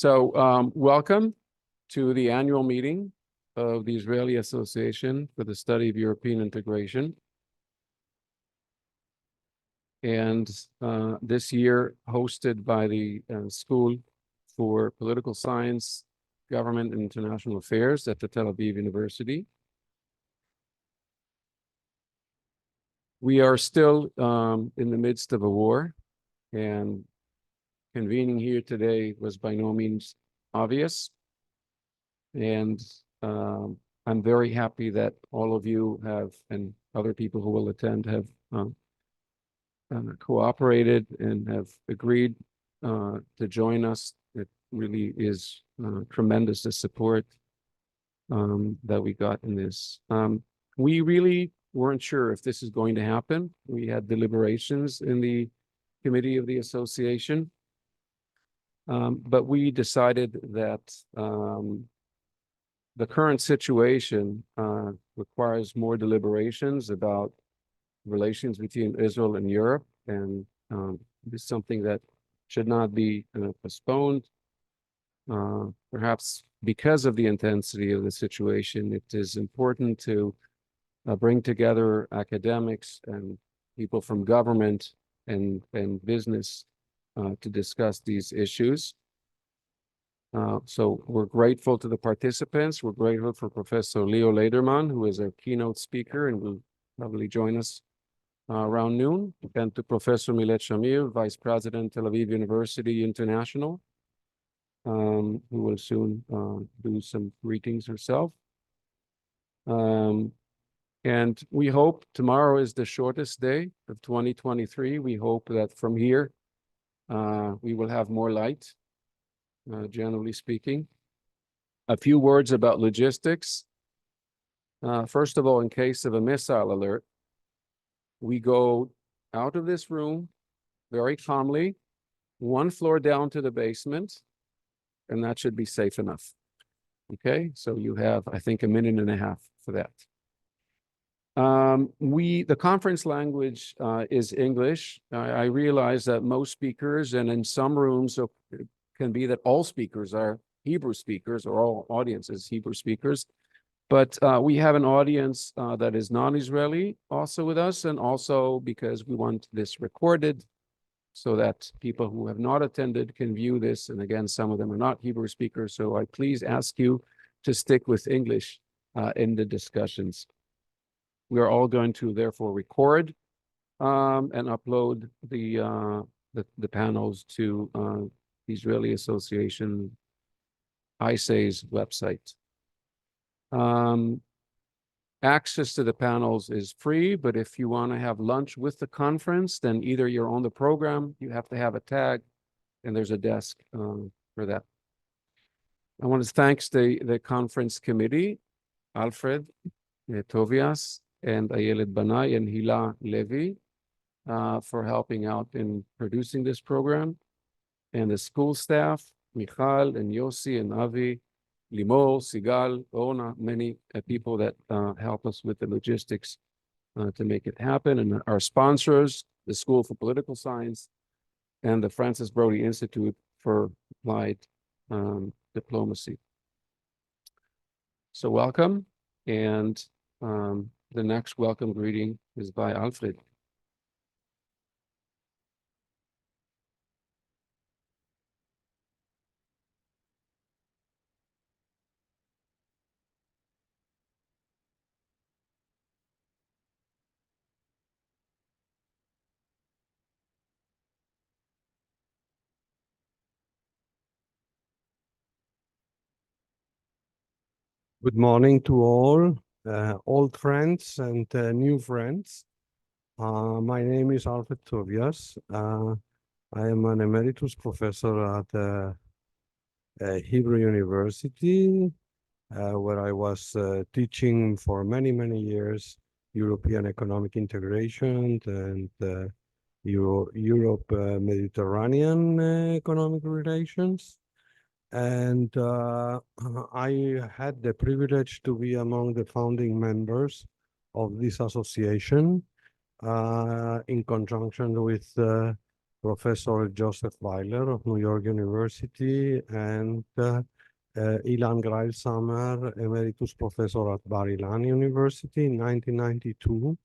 Welcome to the annual meeting of the Israeli Association for the Study of European Integration. And this year hosted by the School for Political Science, Government and International Affairs at the Tel Aviv University. We are still in the midst of a war, and convening here today was by no means obvious. And I'm very happy that all of you have, and other people who will attend, have cooperated and have agreed to join us. It really is tremendous, the support that we got in this. We really weren't sure if this is going to happen. We had deliberations in the committee of the association, but we decided that the current situation requires more deliberations about relations between Israel and Europe, and this is something that should not be postponed. Perhaps because of the intensity of the situation, it is important to bring together academics and people from government and business to discuss these issues. So we're grateful to the participants. We're grateful for Professor Leo Lederman, who is our keynote speaker and will probably join us around noon, and to Professor Milet Shamir, Vice President, Tel Aviv University International, who will soon do some greetings herself. And we hope tomorrow is the shortest day of 2023. We hope that from here, we will have more light, generally speaking. A few words about logistics. First of all, in case of a missile alert, we go out of this room very calmly, one floor down to the basement, and that should be safe enough. Okay, so you have, I think, a minute and a half for that. The conference language is English. I realize that most speakers, and in some rooms it can be that all speakers are Hebrew speakers, or all audiences Hebrew speakers. But we have an audience that is non-Israeli also with us, and also because we want this recorded so that people who have not attended can view this. And again, some of them are not Hebrew speakers, so I please ask you to stick with English in the discussions. We are all going to therefore record and upload the panels to the Israeli Association IASEI's website. Access to the panels is free, but if you want to have lunch with the conference, then either you're on the program, you have to have a tag, and there's a desk for that. I want to thank the conference committee, Alfred Tovias, and Ayelet Banai and Hila Levi for helping out in producing this program, and the school staff, Michal and Yossi and Avi, Limor, Sigal, Ona, many people that help us with the logistics to make it happen, and our sponsors, the School for Political Science and the Francis Brody Institute for Applied Diplomacy. So welcome, and the next welcome greeting is by Alfred. Good morning to all, old friends and new friends. My name is Alfred Tovias. I am an emeritus professor at Hebrew University, where I was teaching for many, many years European economic integration and Europe Mediterranean economic relations. And I had the privilege to be among the founding members of this association in conjunction with Professor Joseph Weiler of New York University, and Ilan Greilsamer, Emeritus Professor at Bar Ilan University in 1992.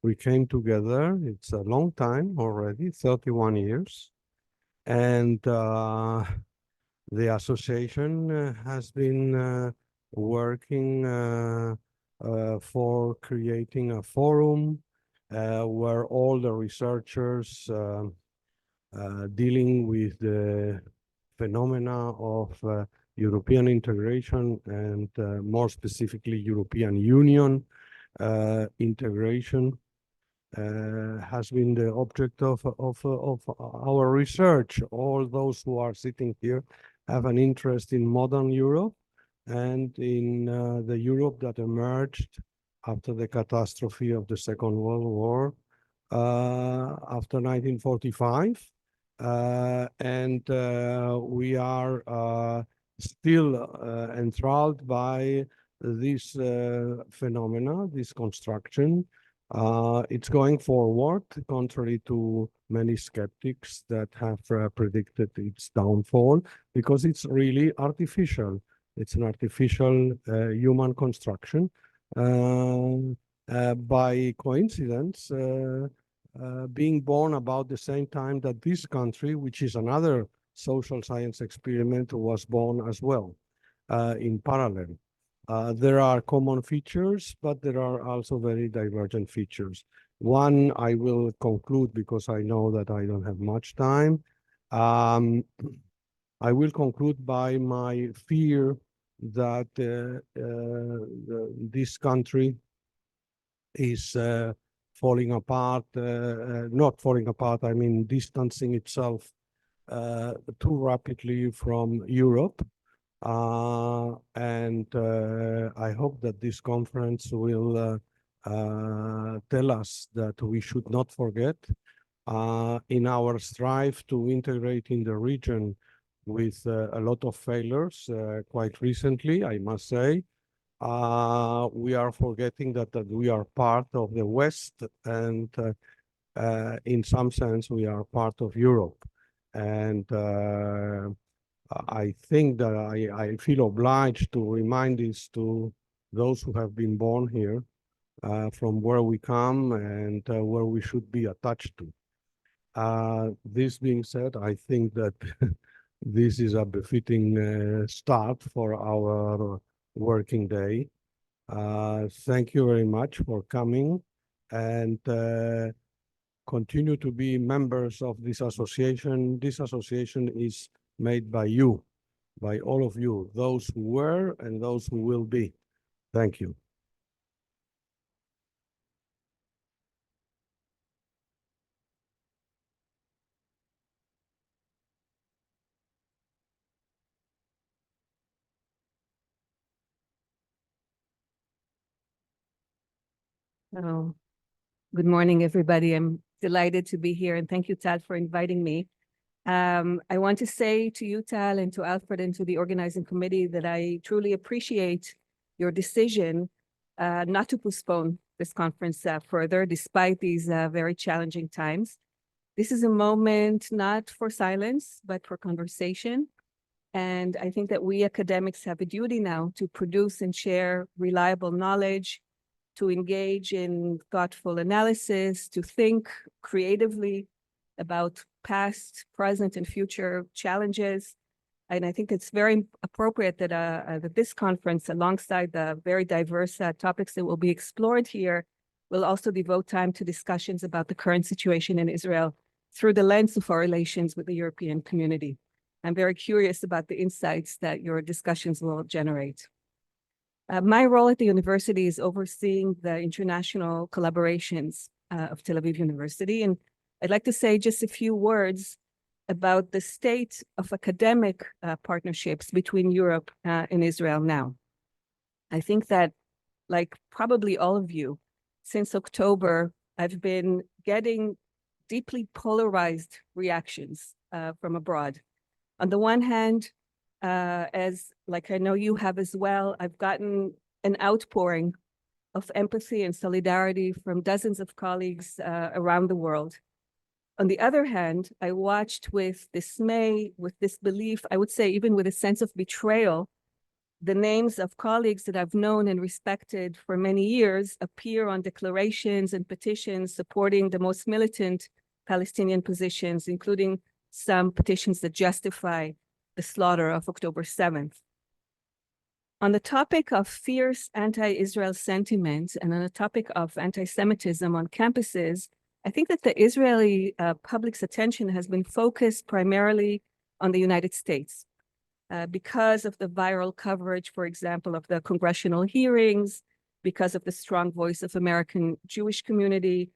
We came together, it's a long time already, 31 years. And the association has been working for creating a forum where all the researchers dealing with the phenomena of European integration and more specifically European Union integration has been the object of our research. All those who are sitting here have an interest in modern Europe and in the Europe that emerged after the catastrophe of the Second World War after 1945. We are still enthralled by this phenomena, this construction. It's going forward, contrary to many skeptics that have predicted its downfall, because it's really artificial. It's an artificial human construction. By coincidence, being born about the same time that this country, which is another social science experiment, was born as well, in parallel. There are common features, but there are also very divergent features. One, I will conclude because I know that I don't have much time. I will conclude by my fear that this country is falling apart, not falling apart, I mean distancing itself too rapidly from Europe. I hope that this conference will tell us that we should not forget in our strive to integrate in the region with a lot of failures quite recently, I must say. We are forgetting that we are part of the West, and in some sense we are part of Europe. And I think that I feel obliged to remind this to those who have been born here from where we come and where we should be attached to. This being said, I think that this is a befitting start for our working day. Thank you very much for coming, and continue to be members of this association. This association is made by you, by all of you, those who were and those who will be. Thank you. Oh, good morning, everybody. I'm delighted to be here, and thank you, Tal, for inviting me. I want to say to you, Tal, and to Alfred, and to the organizing committee that I truly appreciate your decision not to postpone this conference further, despite these very challenging times. This is a moment not for silence, but for conversation. And I think that we academics have a duty now to produce and share reliable knowledge, to engage in thoughtful analysis, to think creatively about past, present, and future challenges. And I think it's very appropriate that, that this conference, alongside the very diverse topics that will be explored here, will also devote time to discussions about the current situation in Israel through the lens of our relations with the European community. I'm very curious about the insights that your discussions will generate. My role at the university is overseeing the international collaborations of Tel Aviv University. And I'd like to say just a few words about the state of academic partnerships between Europe and Israel now. I think that, like probably all of you, since October, I've been getting deeply polarized reactions from abroad. On the one hand, as like I know you have as well, I've gotten an outpouring of empathy and solidarity from dozens of colleagues around the world. On the other hand, I watched with dismay, with disbelief, I would say even with a sense of betrayal, the names of colleagues that I've known and respected for many years appear on declarations and petitions supporting the most militant Palestinian positions, including some petitions that justify the slaughter of October 7th. On the topic of fierce anti-Israel sentiment and on the topic of anti-Semitism on campuses, I think that the Israeli public's attention has been focused primarily on the United States because of the viral coverage, for example, of the congressional hearings, because of the strong voice of American Jewish community,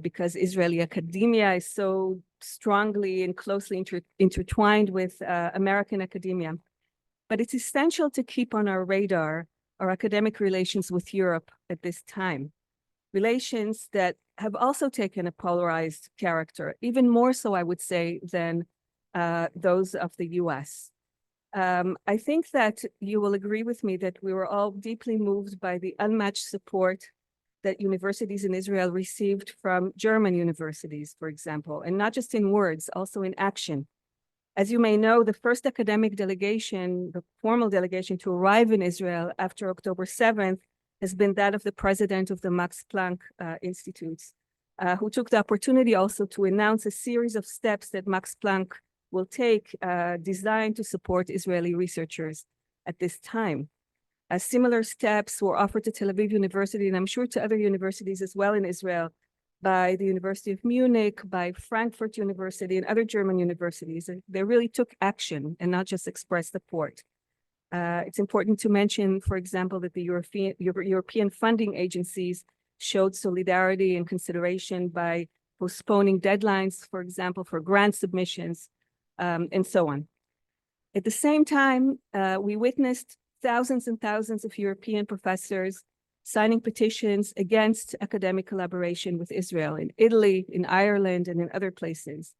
because Israeli academia is so strongly and closely intertwined with American academia. But it's essential to keep on our radar our academic relations with Europe at this time. Relations that have also taken a polarized character, even more so, I would say, than those of the US. I think that you will agree with me that we were all deeply moved by the unmatched support that universities in Israel received from German universities, for example, and not just in words, also in action. As you may know, the first academic delegation, the formal delegation to arrive in Israel after October 7th has been that of the president of the Max Planck Institutes, who took the opportunity also to announce a series of steps that Max Planck will take designed to support Israeli researchers at this time. Similar steps were offered to Tel Aviv University, and I'm sure to other universities as well in Israel, by the University of Munich, by Frankfurt University, and other German universities. They really took action and not just expressed support. It's important to mention, for example, that the European funding agencies showed solidarity and consideration by postponing deadlines, for example, for grant submissions, and so on. At the same time, we witnessed thousands and thousands of European professors signing petitions against academic collaboration with Israel in Italy, in Ireland, and in other places.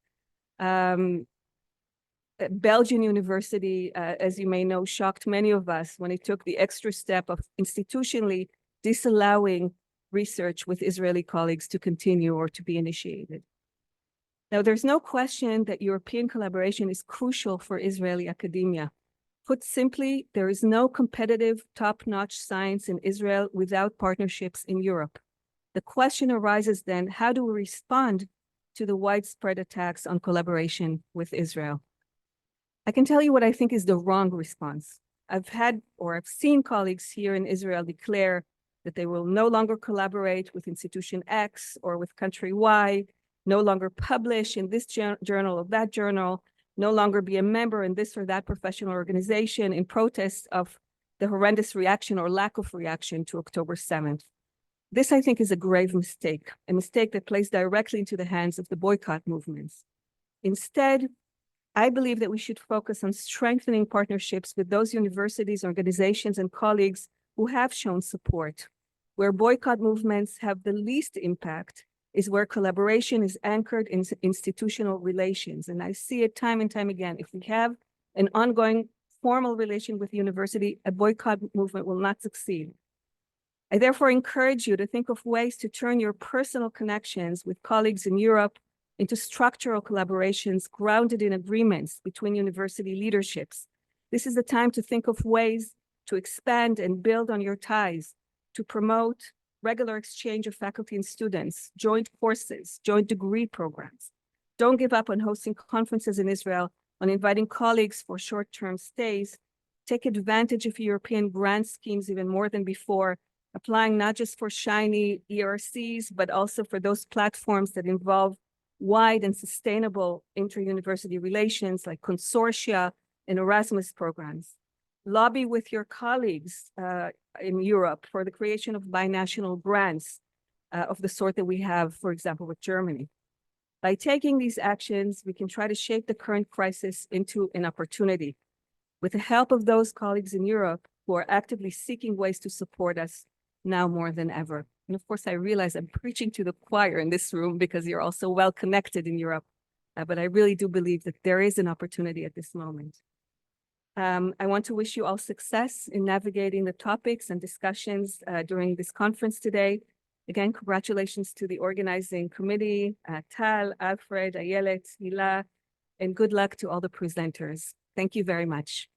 Belgian University, as you may know, shocked many of us when it took the extra step of institutionally disallowing research with Israeli colleagues to continue or to be initiated. Now, there's no question that European collaboration is crucial for Israeli academia. Put simply, there is no competitive top-notch science in Israel without partnerships in Europe. The question arises then, how do we respond to the widespread attacks on collaboration with Israel? I can tell you what I think is the wrong response. I've seen colleagues here in Israel declare that they will no longer collaborate with institution X or with country Y, no longer publish in this journal or that journal, no longer be a member in this or that professional organization in protest of the horrendous reaction or lack of reaction to October 7th. This, I think, is a grave mistake, a mistake that plays directly into the hands of the boycott movements. Instead, I believe that we should focus on strengthening partnerships with those universities, organizations, and colleagues who have shown support. Where boycott movements have the least impact is where collaboration is anchored in institutional relations. And I see it time and time again. If we have an ongoing formal relation with the university, a boycott movement will not succeed. I therefore encourage you to think of ways to turn your personal connections with colleagues in Europe into structural collaborations grounded in agreements between university leaderships. This is the time to think of ways to expand and build on your ties, to promote regular exchange of faculty and students, joint courses, joint degree programs. Don't give up on hosting conferences in Israel, on inviting colleagues for short-term stays. Take advantage of European grant schemes even more than before, applying not just for shiny ERCs, but also for those platforms that involve wide and sustainable inter-university relations like consortia and Erasmus programs. Lobby with your colleagues in Europe for the creation of binational grants of the sort that we have, for example, with Germany. By taking these actions, we can try to shape the current crisis into an opportunity. With the help of those colleagues in Europe who are actively seeking ways to support us now more than ever. And of course, I realize I'm preaching to the choir in this room because you're also well connected in Europe. But I really do believe that there is an opportunity at this moment. I want to wish you all success in navigating the topics and discussions during this conference today. Again, congratulations to the organizing committee, Tal, Alfred, Ayelet, Hila, and good luck to all the presenters. Thank you very much.